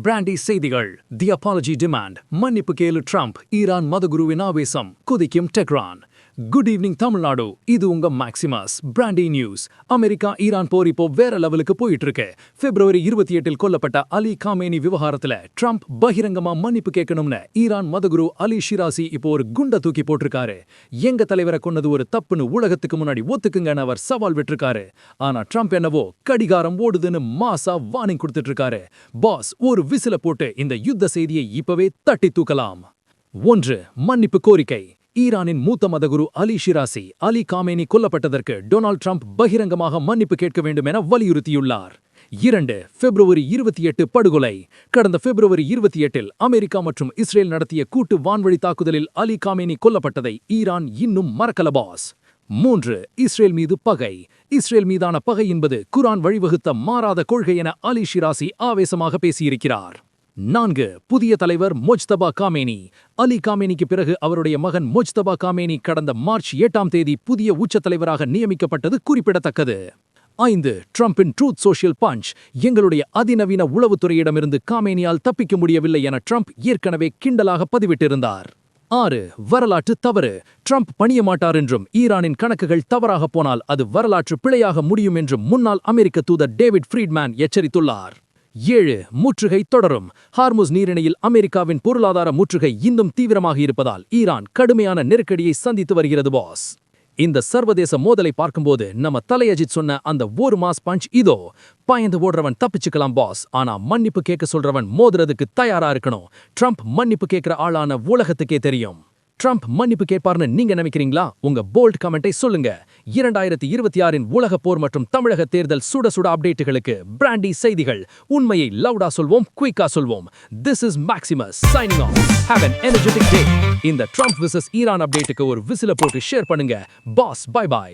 Brandy செய்திகள். தி apology demand. மன்னிப்பு கேளு ட்ரம்ப். ஈரான் மதகுருவின் ஆவேசம். குதிக்கும் டெஹ்ரான். Good evening Tamil Nadu. இது உங்க Maximus Brandy news. America Iran போர் இப்போ வேற லெவலுக்கு போயிட்டு இருக்கு. பிப்ரவரி 28 கொல்லப்பட்ட அலி காமேனி விவகாரத்துல ட்ரம்ப் பகிரங்கமா மன்னிப்பு கேட்கணும்னு ஈரான் மதகுரு அலி ஷிராசி இப்போ ஒரு குண்ட தூக்கி போட்டிருக்காரு. எங்க தலைவரை கொன்னது ஒரு தப்புன்னு உலகத்துக்கு முன்னாடி ஒத்துக்குங்கன்னு அவர் சவால் விட்டுருக்காரு. ஆனா ட்ரம்ப் என்னவோ கடிகாரம் ஓடுதுன்னு மாசா வார்னிங் கொடுத்துட்டு இருக்காரு. பாஸ் ஒரு விசில போட்டு இந்த யுத்த செய்தியை இப்பவே தட்டி தூக்கலாம். 1. மன்னிப்பு கோரிக்கை. ஈரானின் மூத்த மதகுரு அலி Shirazi Ali Khamenei கொல்லப்பட்டதற்கு Donald Trump பகிரங்கமாக மன்னிப்பு கேட்க வேண்டும் என வலியுறுத்தியுள்ளார். 2. பிப்ரவரி 28 படுகொலை. கடந்த பிப்ரவரி 28 அமெரிக்கா மற்றும் இஸ்ரேல் நடத்திய கூட்டு வான்வழி தாக்குதலில் அலி காமேனி கொல்லப்பட்டதை ஈரான் இன்னும் மறக்கல பாஸ். 3. இஸ்ரேல் மீது பகை. இஸ்ரேல் மீதான பகை என்பது குர்ஆன் வழிவகுத்த மாறாத கொள்கை என அலி ஷிராசி ஆவேசமாக பேசியிருக்கிறார். 4. புதிய தலைவர் மொஜ்தபா காமேனி. அலி காமேனிக்கு பிறகு அவருடைய மகன் மொஜ்தபா காமேனி கடந்த மார்ச் 8 புதிய உச்ச தலைவராக நியமிக்கப்பட்டது குறிப்பிடத்தக்கது. 5. ட்ரம்பின் ட்ரூத் சோஷியல் பஞ்ச். எங்களுடைய அதிநவீன உளவுத்துறையிடமிருந்து காமேனியால் தப்பிக்க முடியவில்லை என ட்ரம்ப் ஏற்கனவே கிண்டலாக பதிவிட்டிருந்தார். 6. வரலாற்று தவறு. ட்ரம்ப் பணிய மாட்டார் என்றும் ஈரானின் கணக்குகள் தவறாக போனால் அது வரலாற்று பிழையாக முடியும் என்றும் முன்னாள் அமெரிக்க தூதர் டேவிட் ஃப்ரீட்மேன் எச்சரித்துள்ளார். 7. முற்றுகை தொடரும். ஹார்முஸ் நீரிணையில் அமெரிக்காவின் பொருளாதார முற்றுகை இன்னும் தீவிரமாக இருப்பதால் ஈரான் கடுமையான நெருக்கடியை சந்தித்து வருகிறது பாஸ். இந்த சர்வதேச மோதலை பார்க்கும்போது நம்ம தலையஜித் சொன்ன அந்த ஒரு மாஸ் பஞ்ச் இதோ. பயந்து ஓடுறவன் தப்பிச்சுக்கலாம் பாஸ், ஆனா மன்னிப்பு கேட்க சொல்றவன் மோதுறதுக்கு தயாரா இருக்கணும். ட்ரம்ப் மன்னிப்பு கேட்கிற ஆளான உலகத்துக்கே தெரியும். ட்ரம்ப் மன்னிப்பு கேட்பார்னு நீங்க நினைக்கிறீங்களா? உங்க போல்ட் கமெண்டை சொல்லுங்க. 2026 உலக போர் மற்றும் தமிழக தேர்தல் சுட சுட அப்டேட்டுகளுக்கு பிராண்டி செய்திகள். உண்மையை லவுடா சொல்வோம், குயிக்கா சொல்வோம். This is Maximus signing off. Have an energetic day. இந்த ட்ரம்ப் vs ஈரான் அப்டேட்டுக்கு ஒரு விசில போட்டு ஷேர் பண்ணுங்க. Boss bye by.